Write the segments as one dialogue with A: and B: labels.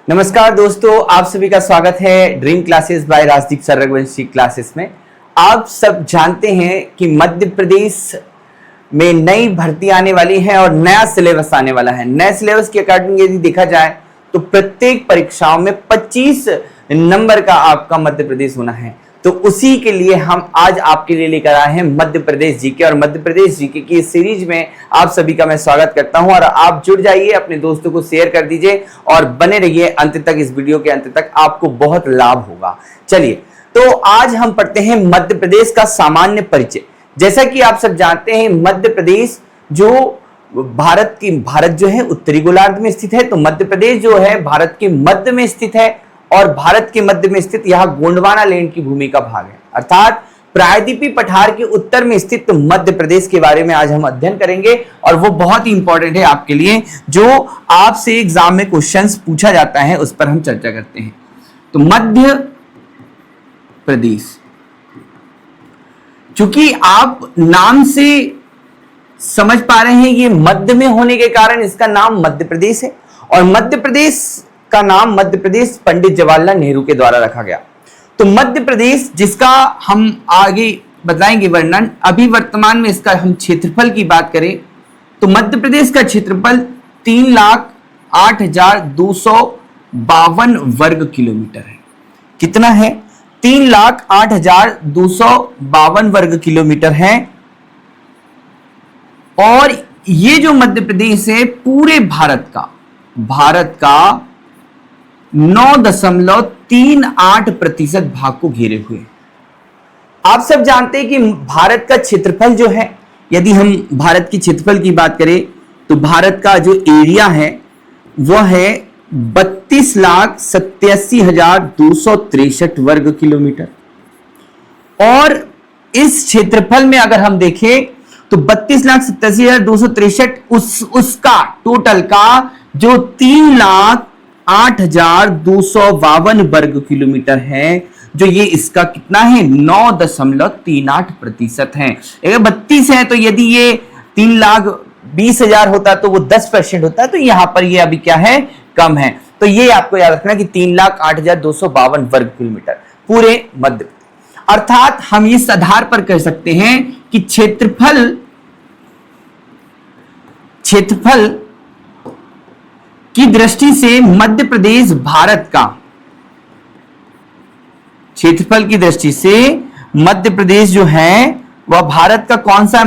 A: नमस्कार दोस्तों, आप सभी का स्वागत है dream classes bye Rajdeep sir Raghuvanshi classes में। आप सब जानते हैं कि मध्य प्रदेश में नई भर्ती आने वाली है और नया सिलेबस आने वाला है। नए सिलेबस के अकॉर्डिंग यदि देखा जाए तो प्रत्येक परीक्षाओं में 25 नंबर का आपका मध्य प्रदेश होना है। तो उसी के लिए हम आज आपके लिए लेकर आए हैं मध्य प्रदेश जीके, और मध्य प्रदेश जीके की इस सीरीज में आप सभी का मैं स्वागत करता हूं। और आप जुड़ जाइए, अपने दोस्तों को शेयर कर दीजिए और बने रहिए अंत तक। इस वीडियो के अंत तक आपको बहुत लाभ होगा। चलिए, तो आज हम पढ़ते हैं मध्य प्रदेश का सामान्य परिचय। जैसा कि आप सब जानते हैं, मध्य प्रदेश जो भारत जो है उत्तरी गोलार्ध में स्थित है, तो मध्य प्रदेश जो है भारत के मध्य में स्थित है और भारत के मध्य में स्थित यह गोंडवाना लैंड की भूमि का भाग है, अर्थात प्रायद्वीपीय पठार के उत्तर में स्थित मध्य प्रदेश के बारे में आज हम अध्ययन करेंगे। और वो बहुत ही इंपॉर्टेंट है आपके लिए, जो आपसे एग्जाम में क्वेश्चंस पूछा जाता है उस पर हम चर्चा करते हैं। तो मध्य प्रदेश, चूंकि आप नाम से समझ पा रहे हैं ये मध्य में होने के कारण इसका नाम मध्य प्रदेश है। और मध्य प्रदेश का नाम मध्य प्रदेश पंडित जवाहरलाल नेहरू के द्वारा रखा गया। तो मध्य प्रदेश, जिसका हम आगे बताएंगे वर्णन, अभी वर्तमान में इसका हम क्षेत्रफल की बात करें तो मध्य प्रदेश का क्षेत्रफल 3,08,252 वर्ग किलोमीटर है। कितना है? 3,08,252 वर्ग किलोमीटर है। और ये जो मध्य प्रदेश है पूरे भारत का 9.38% भाग को घेरे हुए। आप सब जानते हैं कि भारत का क्षेत्रफल जो है, यदि हम भारत की क्षेत्रफल की बात करें तो भारत का जो एरिया है वह है 32,87,263 वर्ग किलोमीटर। और इस क्षेत्रफल में अगर हम देखें तो 32,87,263 उसका टोटल का जो 3,08,252 वर्ग किलोमीटर है, जो ये इसका कितना है 9.38% है। अगर 32 है तो यदि ये 3,20,000 होता तो वो 10% होता है, तो यहां पर ये अभी क्या है, कम है। तो ये आपको याद रखना कि 3,08,252 वर्ग किलोमीटर पूरे मध्य। अर्थात हम इस आधार पर कह सकते हैं कि क्षेत्रफल की दृष्टि से मध्य प्रदेश भारत का, क्षेत्रफल की दृष्टि से मध्य प्रदेश जो है वह भारत का कौन सा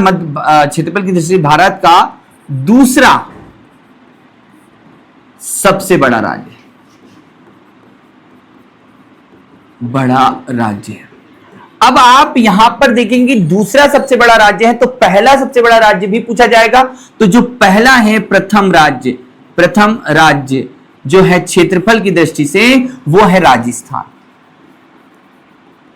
A: क्षेत्रफल की दृष्टि से भारत का दूसरा सबसे बड़ा राज्य है। अब आप यहां पर देखेंगे दूसरा सबसे बड़ा राज्य है, तो पहला सबसे बड़ा राज्य भी पूछा जाएगा। तो जो पहला है प्रथम राज्य जो है क्षेत्रफल की दृष्टि से वो है राजस्थान।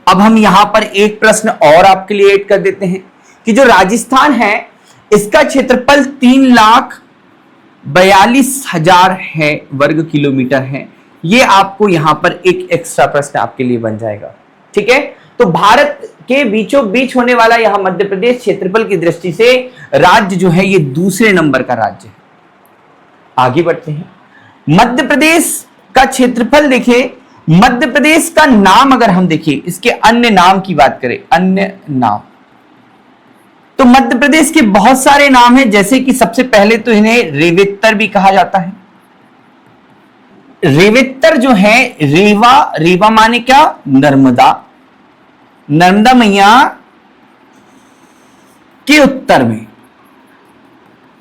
A: अब हम यहां पर एक प्रश्न और आपके लिए ऐड कर देते हैं कि जो राजस्थान है इसका क्षेत्रफल 3,42,000 है वर्ग किलोमीटर है। ये आपको यहां पर एक एक्स्ट्रा प्रश्न आपके लिए बन जाएगा। ठीक है, तो भारत के बीचों बीच होने वाला यह मध्य प्रदेश क्षेत्रफल की दृष्टि से राज्य जो है ये दूसरे नंबर का राज्य है। आगे बढ़ते हैं। मध्य प्रदेश का क्षेत्रफल देखिए, मध्य प्रदेश का नाम अगर हम देखिए, इसके अन्य नाम की बात करें, अन्य नाम, तो मध्य प्रदेश के बहुत सारे नाम हैं। जैसे कि सबसे पहले तो इन्हें रेवेत्तर भी कहा जाता है। रेवेत्तर जो है, रीवा माने क्या, नर्मदा मैया के उत्तर में।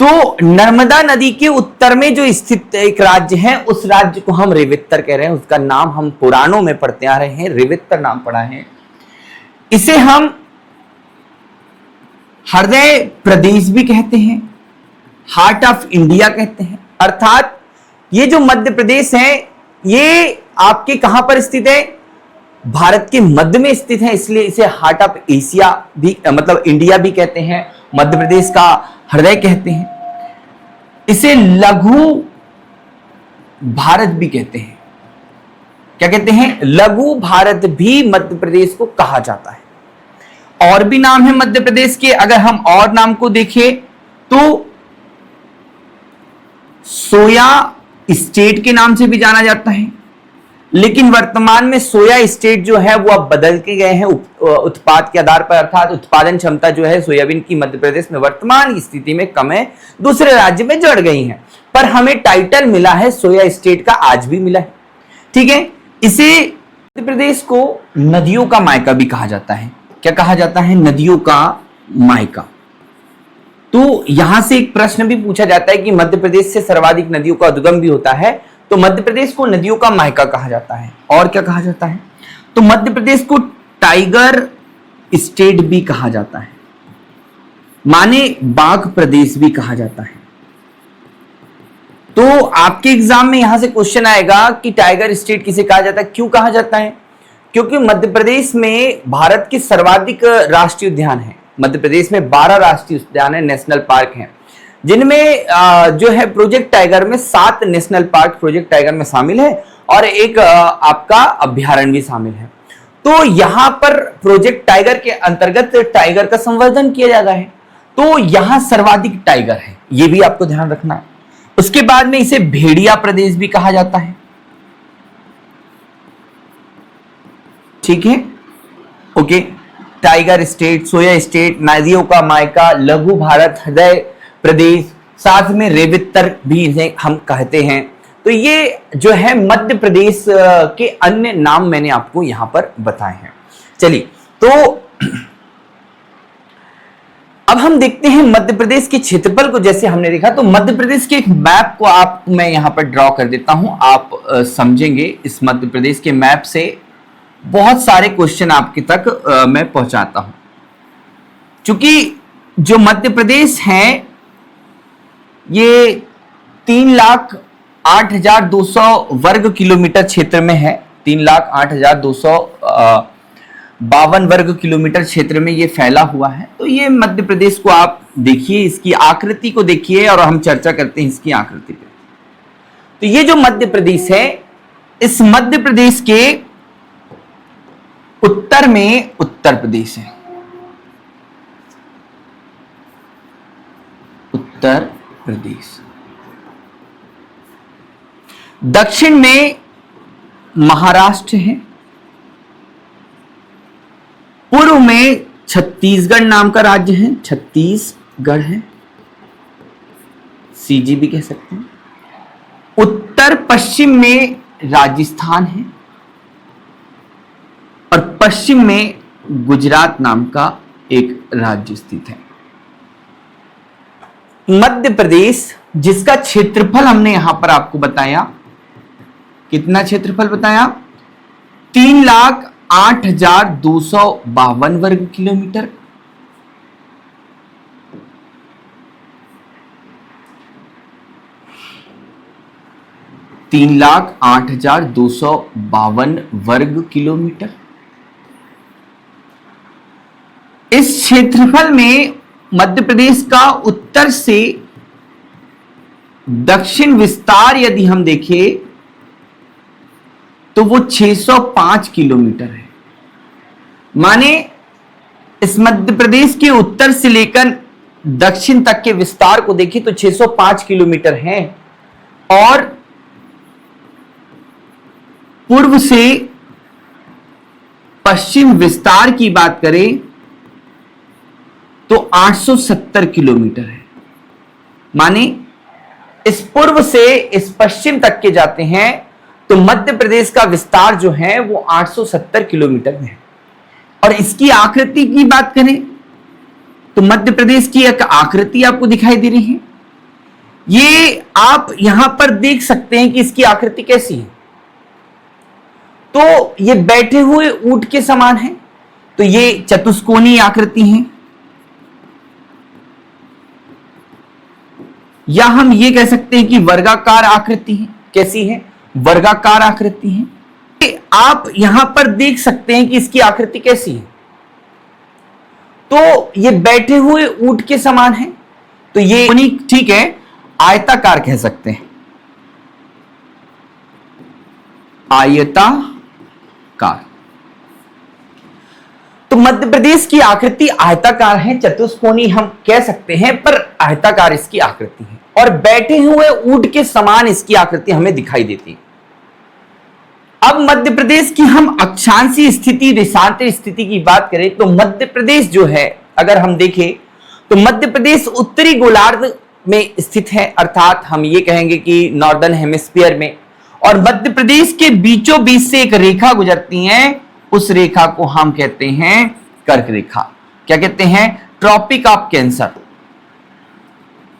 A: तो नर्मदा नदी के उत्तर में जो स्थित एक राज्य है उस राज्य को हम रेवेत्तर कह रहे हैं। उसका नाम हम पुराणों में पढ़ते आ रहे हैं, रेवेत्तर नाम पढ़ा है। इसे हम हृदय प्रदेश भी कहते हैं, हार्ट ऑफ इंडिया कहते हैं। अर्थात ये जो मध्य प्रदेश है ये आपके कहां पर स्थित है, भारत के मध्य में स्थित है, इसलिए इसे हार्ट ऑफ एशिया भी मतलब इंडिया भी कहते हैं, मध्य प्रदेश का हृदय कहते हैं। इसे लघु भारत भी कहते हैं। क्या कहते हैं? लघु भारत भी मध्य प्रदेश को कहा जाता है। और भी नाम है मध्य प्रदेश के। अगर हम और नाम को देखें तो सोया स्टेट के नाम से भी जाना जाता है, लेकिन वर्तमान में सोया स्टेट जो है वो अब बदल के गए हैं उत्पाद के आधार पर, अर्थात उत्पादन क्षमता जो है सोयाबीन की मध्य प्रदेश में वर्तमान स्थिति में कम है, दूसरे राज्य में जड़ गई है, पर हमें टाइटल मिला है सोया स्टेट का, आज भी मिला है। ठीक है, इसे मध्य प्रदेश को नदियों का मायका भी कहा जाता है। क्या कहा जाता है? नदियों का मायका। तो यहां से एक प्रश्न भी पूछा जाता है कि मध्य प्रदेश से सर्वाधिक नदियों का उद्गम भी होता है, तो मध्य प्रदेश को नदियों का मायका कहा जाता है। और क्या कहा जाता है? तो मध्य प्रदेश को टाइगर स्टेट भी कहा जाता है, माने बाघ प्रदेश भी कहा जाता है। तो आपके एग्जाम में यहां से क्वेश्चन आएगा कि टाइगर स्टेट किसे कहा जाता है, क्यों कहा जाता है? क्योंकि मध्य प्रदेश में भारत के सर्वाधिक राष्ट्रीय उद्यान है। मध्य प्रदेश में 12 राष्ट्रीय उद्यान है, नेशनल पार्क हैं, जिनमें जो है प्रोजेक्ट टाइगर में 7 नेशनल पार्क प्रोजेक्ट टाइगर में शामिल है और एक आपका अभ्यारण्य भी शामिल है। तो यहां पर प्रोजेक्ट टाइगर के अंतर्गत टाइगर का संवर्धन किया जा रहा है, तो यहां सर्वाधिक टाइगर है, यह भी आपको ध्यान रखना है। उसके बाद में इसे भेड़िया प्रदेश भी कहा जाता है। ठीक है, okay. Tiger state, soya state, नदियों का मायका, लघु भारत, हृदय प्रदेश, साथ में रेवित्तर भी इसे हम कहते हैं। तो ये जो है मध्य प्रदेश के अन्य नाम मैंने आपको यहां पर बताए हैं। चलिए, तो अब हम देखते हैं मध्य प्रदेश के क्षेत्रफल को। जैसे हमने देखा, तो मध्य प्रदेश के एक मैप को आप मैं यहां पर ड्रॉ कर देता हूं, आप समझेंगे। इस मध्य प्रदेश के मैप से बहुत सारे क्वेश्चन आपके तक मैं पहुंचाता हूं। क्योंकि जो मध्य प्रदेश है ये 3,08,200 वर्ग किलोमीटर क्षेत्र में है। 3,08,252 वर्ग किलोमीटर क्षेत्र में ये फैला हुआ है। तो ये मध्य प्रदेश को आप देखिए, इसकी आकृति को देखिए और हम चर्चा करते हैं इसकी आकृति पे। तो ये जो मध्य प्रदेश है, इस मध्य प्रदेश के उत्तर में उत्तर प्रदेश है, उत्तर प्रदेश। दक्षिण में महाराष्ट्र है, पूर्व में छत्तीसगढ़ नाम का राज्य है, छत्तीसगढ़ है, सीजी भी कह सकते हैं। उत्तर पश्चिम में राजस्थान है और पश्चिम में गुजरात नाम का एक राज्य स्थित है। मध्य प्रदेश, जिसका क्षेत्रफल हमने यहां पर आपको बताया, कितना क्षेत्रफल बताया? 3,08,252 वर्ग किलोमीटर। तीन लाख 8,252 वर्ग किलोमीटर। इस क्षेत्रफल में मध्य प्रदेश का उत्तर से दक्षिण विस्तार यदि हम देखें तो वो 605 किलोमीटर है। माने इस मध्य प्रदेश के उत्तर से लेकर दक्षिण तक के विस्तार को देखें तो 605 किलोमीटर है, और पूर्व से पश्चिम विस्तार की बात करें तो 870 किलोमीटर है। माने इस पूर्व से इस पश्चिम तक के जाते हैं तो मध्य प्रदेश का विस्तार जो है वो 870 किलोमीटर में है। और इसकी आकृति की बात करें तो मध्य प्रदेश की एक आकृति आपको दिखाई दे रही है। ये आप यहां पर देख सकते हैं कि इसकी आकृति कैसी है। तो ये बैठे हुए ऊंट के समान है, तो ये चतुष्कोणीय आकृति है, या हम ये कह सकते हैं कि वर्गाकार आकृति है। कैसी है? वर्गाकार आकृति है। आप यहां पर देख सकते हैं कि इसकी आकृति कैसी है। तो ये बैठे हुए ऊंट के समान है, तो ये ठीक है, आयताकार कह सकते हैं, आयताकार। तो तो मध्य प्रदेश की आकृति आयताकार है, चतुष्कोणीय हम कह सकते हैं, पर आयताकार इसकी आकृति है और बैठे हुए ऊंट के समान इसकी आकृति हमें दिखाई देती है। अब मध्य प्रदेश की हम अक्षांशीय स्थिति, देशांतर स्थिति की बात करें तो मध्य प्रदेश जो है, अगर हम देखें तो मध्य प्रदेश उत्तरी गोलार्ध में स्थित है, अर्थात हम ये कहेंगे कि नॉर्दर्न हेमिस्फीयर में, और मध्य प्रदेश के बीचों बीच से एक रेखा गुजरती है, उस रेखा को हम कहते हैं कर्क रेखा। क्या कहते हैं? Tropic of cancer.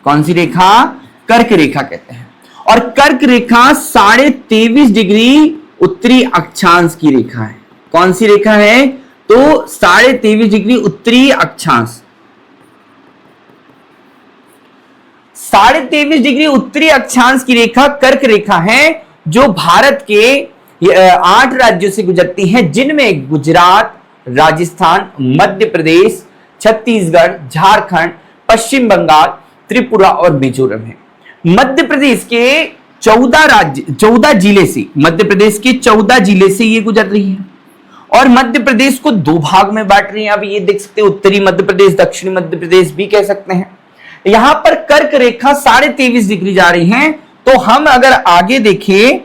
A: कौन सी रेखा? कर्क रेखा कहते हैं। और कर्क रेखा 23.5 डिग्री उत्तरी अक्षांश की रेखा है। कौन सी रेखा है? तो 23.5 डिग्री उत्तरी अक्षांश, 23.5 डिग्री उत्तरी अक्षांश की रेखा कर्क रेखा है, जो भारत के 8 राज्यों से गुजरती हैं, जिनमें गुजरात, राजस्थान, मध्य प्रदेश, छत्तीसगढ़, झारखंड, पश्चिम बंगाल, त्रिपुरा और मिजोरम है। मध्य प्रदेश के 14 जिले से, मध्य प्रदेश के 14 जिले से ये गुजर रही है और मध्य प्रदेश को 2 भाग में बांट रही है। अब ये देख सकते हैं, उत्तरी मध्य प्रदेश, दक्षिणी मध्य प्रदेश भी कह सकते हैं। यहां पर कर्क रेखा 23.5 डिग्री जा रही है। तो हम अगर आगे देखें,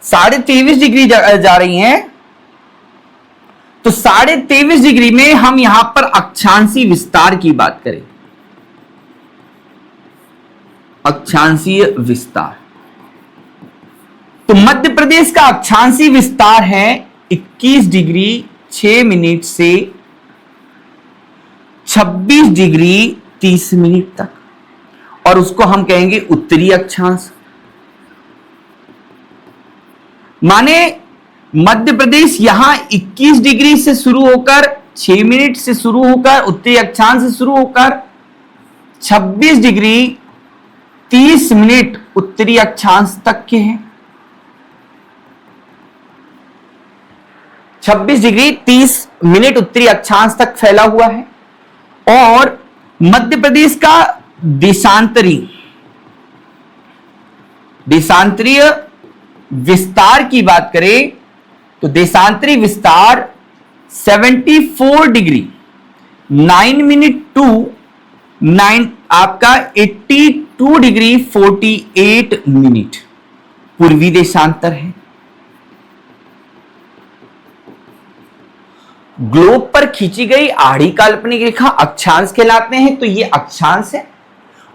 A: 23.5 डिग्री जा रही हैं, तो 23.5 डिग्री में हम यहां पर अक्षांशीय विस्तार की बात करें, अक्षांशीय विस्तार, तो मध्य प्रदेश का अक्षांशीय विस्तार है 21 डिग्री 6 मिनट से 26 डिग्री 30 मिनट तक, और उसको हम कहेंगे उत्तरी अक्षांश। माने मध्य प्रदेश यहां 21 डिग्री से शुरू होकर 6 मिनट से शुरू होकर उत्तरी अक्षांश से शुरू होकर 26 डिग्री 30 मिनट उत्तरी अक्षांश तक के हैं। 26 डिग्री 30 मिनट उत्तरी अक्षांश तक फैला हुआ है। और मध्य प्रदेश का देशांतरीय विस्तार की बात करें तो देशांतरी विस्तार 74 डिग्री 9 मिनट टू 9 आपका 82 डिग्री 48 मिनट पूर्वी देशांतर है। ग्लोब पर खींची गई आड़ी काल्पनिक रेखा अक्षांश कहलाते हैं, तो ये अक्षांश है,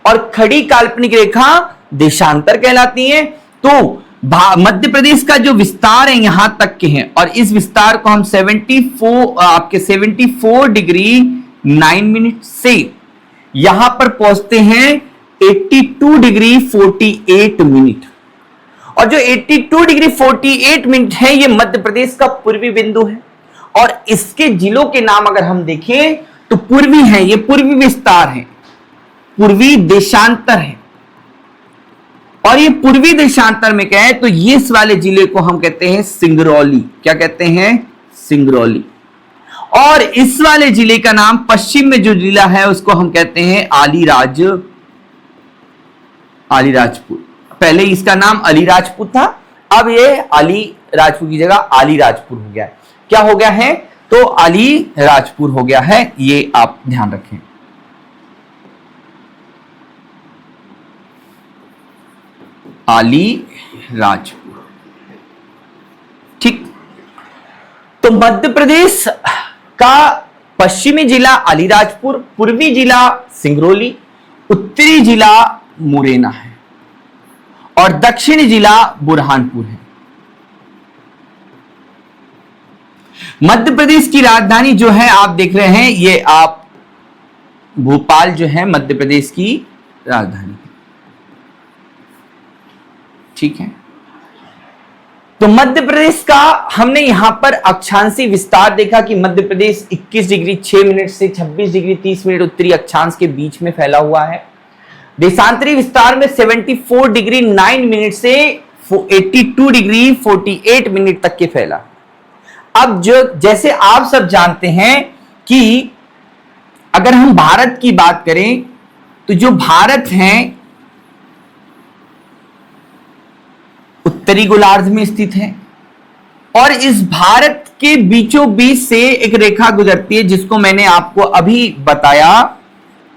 A: और खड़ी काल्पनिक रेखा देशांतर कहलाती है। तो मध्य प्रदेश का जो विस्तार है यहां तक के हैं, और इस विस्तार को हम 74 डिग्री 9 मिनट से यहां पर पहुंचते हैं 82 डिग्री 48 मिनट, और जो 82 डिग्री 48 मिनट है ये मध्य प्रदेश का पूर्वी बिंदु है। और इसके जिलों के नाम अगर हम देखें तो पूर्वी है, ये पूर्वी विस्तार है, पूर्वी देशांतर है। और ये पूर्वी देशांतर में क्या है, तो ये इस वाले जिले को हम कहते हैं सिंगरौली। क्या कहते हैं? सिंगरौली। और इस वाले जिले का नाम, पश्चिम में जो जिला है उसको हम कहते हैं अलीराजपुर। पहले इसका नाम अलीराजपुर था, अब ये अलीराजपुर की जगह अलीराजपुर हो गया है। क्या हो गया है? तो अलीराजपुर हो गया है, ये आप ध्यान रखें। अलीराजपुर, ठीक। तो मध्य प्रदेश का पश्चिमी जिला अलीराजपुर, पूर्वी जिला सिंगरौली, उत्तरी जिला मुरैना है और दक्षिणी जिला बुरहानपुर है। मध्य प्रदेश की राजधानी जो है आप देख रहे हैं, ये आप भोपाल जो है मध्य प्रदेश की राजधानी, ठीक है। तो मध्य प्रदेश का हमने यहां पर अक्षांशीय विस्तार देखा कि मध्य प्रदेश 21 डिग्री 6 मिनट से 26 डिग्री 30 मिनट उत्तरी अक्षांश के बीच में फैला हुआ है। देशांतरी विस्तार में 74 डिग्री 9 मिनट से 82 डिग्री 48 मिनट तक के फैला। अब जो जैसे आप सब जानते हैं कि अगर हम भारत की बात करें तो जो भारत है उत्तरी गोलार्ध में स्थित है, और इस भारत के बीचों बीच से एक रेखा गुजरती है, जिसको मैंने आपको अभी बताया।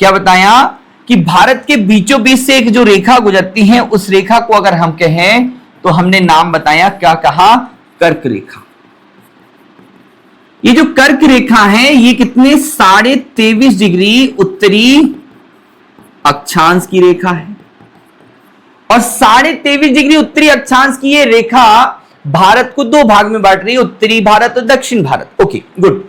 A: क्या बताया? कि भारत के बीचों बीच से एक जो रेखा गुजरती है, उस रेखा को अगर हम कहें तो हमने नाम बताया, क्या कहा? कर्क रेखा। ये जो कर्क रेखा है, ये कितने 23.5 डिग्री उत्तरी अक्षांश की रेखा है। और 23.5 डिग्री उत्तरी अक्षांश की ये रेखा भारत को दो भाग में बांट रही है, उत्तरी भारत और दक्षिण भारत। Okay, good.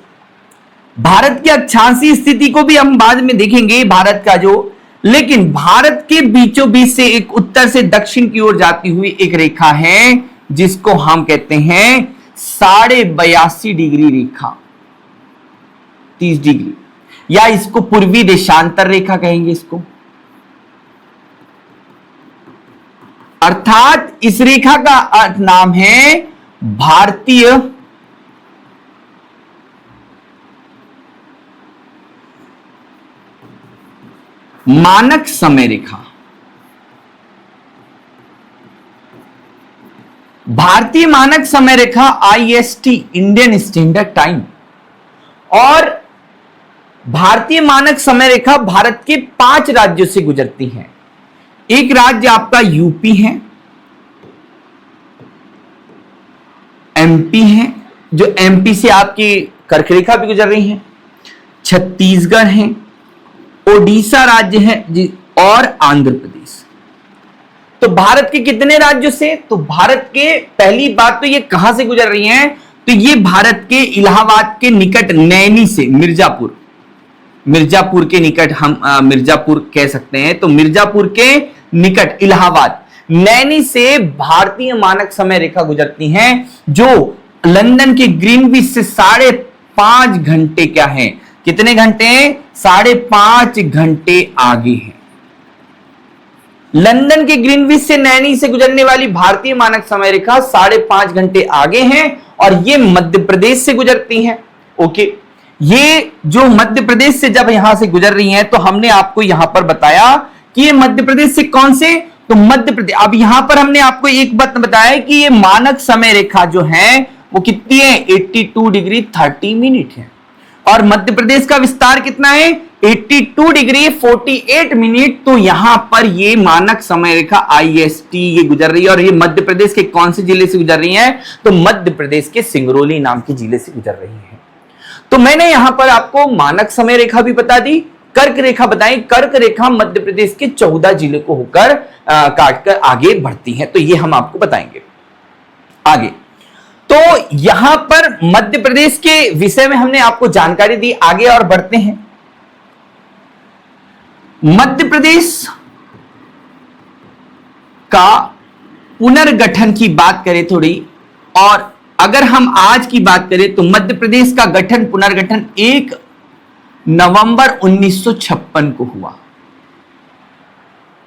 A: भारत की अक्षांशीय स्थिति को भी हम बाद में देखेंगे, भारत का जो, लेकिन भारत के बीचों बीच से एक उत्तर से दक्षिण की ओर जाती हुई एक रेखा है, जिसको हम कहते हैं 82.5 डिग्री रेखा, 30 डिग्री, या इसको पूर्वी देशांतर रेखा कहेंगे इसको। अर्थात इस रेखा का अर्थ नाम है भारतीय मानक समय रेखा। भारतीय मानक समय रेखा IST, इंडियन स्टैंडर्ड टाइम। और भारतीय मानक समय रेखा भारत के 5 राज्यों से गुजरती है। एक राज्य आपका यूपी है, MP है, जो MP से आपकी कर्क रेखा भी गुजर रही है, छत्तीसगढ़ है, ओडिशा राज्य है और आंध्र प्रदेश। तो भारत के कितने राज्यों से? तो भारत के, पहली बात तो ये कहां से गुजर रही हैं? तो ये भारत के इलाहाबाद के निकट नैनी से, मिर्जापुर के निकट, हम मिर्जापुर कह सकते हैं, तो मिर्जापुर के निकट इलाहाबाद, नैनी से भारतीय मानक समय रेखा गुजरती हैं, जो लंदन के ग्रीनविच से 5.5 घंटे, क्या है, कितने घंटे? 5.5 घंटे आगे है। लंदन के ग्रीनविच से नैनी से गुजरने वाली भारतीय मानक समय रेखा 5.5 घंटे आगे है, और ये मध्य प्रदेश से गुजरती हैं। ओके, ये जो मध्य प्रदेश से जब यहां से गुजर रही हैं, तो हमने आपको यहां पर बताया कि ये मध्य प्रदेश से कौन से? तो मध्य प्रदेश। अब यहां पर हमने आपको एक बात बताया कि ये मानक समय रेखा जो है वो कितनी है? 82 डिग्री 30 मिनट है। और मध्य प्रदेश का विस्तार कितना है? 82 डिग्री 48 मिनट। तो यहां पर ये मानक समय रेखा IST ये गुजर रही है, और ये मध्य प्रदेश के कौन से जिले से गुजर रही है? तो मध्य प्रदेश के सिंगरौली नाम के जिले से गुजर रही है। तो मैंने यहां पर आपको मानक समय रेखा भी बता दी, कर्क रेखा बताई। कर्क रेखा मध्य प्रदेश के 14 जिले को होकर काटकर आगे बढ़ती है, तो ये हम आपको बताएंगे आगे। तो यहां पर मध्य प्रदेश के विषय में हमने आपको जानकारी दी, आगे और बढ़ते हैं। मध्य प्रदेश का पुनर्गठन की बात करें थोड़ी, और अगर हम आज की बात करें तो मध्य प्रदेश का गठन, पुनर्गठन 1 नवंबर 1956 को हुआ।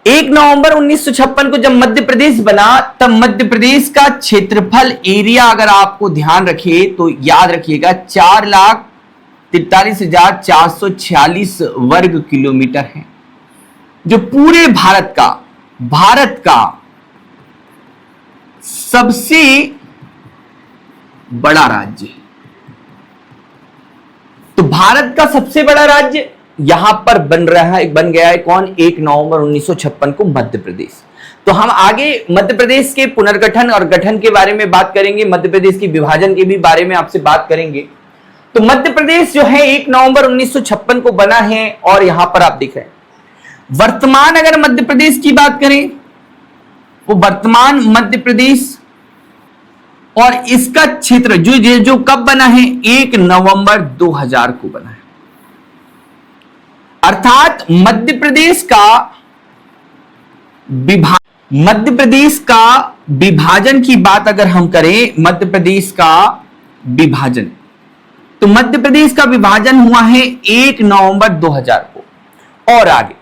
A: 1 नवंबर 1956 को जब मध्य प्रदेश बना, तब मध्य प्रदेश का क्षेत्रफल, एरिया अगर आपको ध्यान रखिए तो याद रखिएगा 4,43,446 वर्ग किलोमीटर है, जो पूरे भारत का सबसे बड़ा राज्य है। तो भारत का सबसे बड़ा राज्य यहां पर बन गया है कौन? 1 नवंबर 1956 को मध्य प्रदेश। तो हम आगे मध्य प्रदेश के पुनर्गठन और गठन के बारे में बात करेंगे, मध्य प्रदेश के विभाजन के भी बारे में आपसे बात करेंगे। तो मध्य प्रदेश जो है 1 नवंबर 1956 को बना है, और यहां पर आप देख रहे हैं वर्तमान, अगर मध्य प्रदेश की बात करें, वो वर्तमान मध्य प्रदेश और इसका क्षेत्र जो कब बना है? 1 नवंबर 2000 को बना है। अर्थात मध्य प्रदेश का विभाजन की बात अगर हम करें, मध्य प्रदेश का विभाजन, तो मध्य प्रदेश का विभाजन हुआ है 1 नवंबर 2000 को। और आगे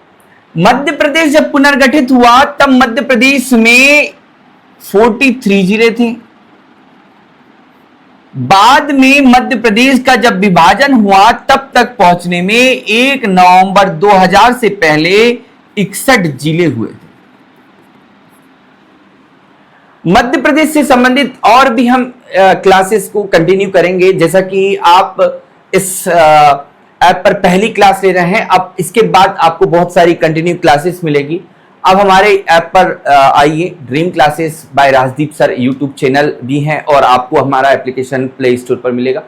A: मध्य प्रदेश जब पुनर्गठित हुआ, तब मध्य प्रदेश में 43 जिले थे। बाद में मध्य प्रदेश का जब विभाजन हुआ, तब तक पहुंचने में 1 नवंबर 2000 से पहले 61 जिले हुए थे। मध्य प्रदेश से संबंधित और भी हम क्लासेस को कंटिन्यू करेंगे। जैसा कि आप इस ऐप पर पहली क्लास ले रहे हैं, अब इसके बाद आपको बहुत सारी कंटिन्यू क्लासेस मिलेगी। अब हमारे ऐप पर आइए, dream classes bye Rajdeep sir YouTube channel भी है और आपको हमारा एप्लीकेशन प्ले स्टोर पर मिलेगा।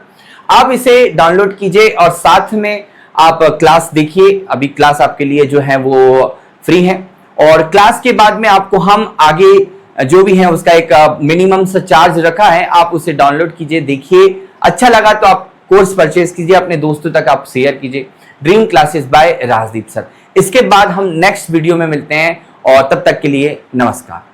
A: आप इसे डाउनलोड कीजिए और साथ में आप क्लास देखिए। अभी क्लास आपके लिए जो है वो फ्री है और क्लास के बाद में आपको हम आगे जो भी है उसका एक मिनिमम सा चार्ज रखा है, आप उसे डाउनलोड कीजिए, देखिए, अच्छा लगा तो आप कोर्स परचेज कीजिए, अपने दोस्तों तक आप शेयर कीजिए। Dream classes bye Rajdeep sir. इसके बाद हम नेक्स्ट वीडियो में मिलते हैं और तब तक के लिए नमस्कार।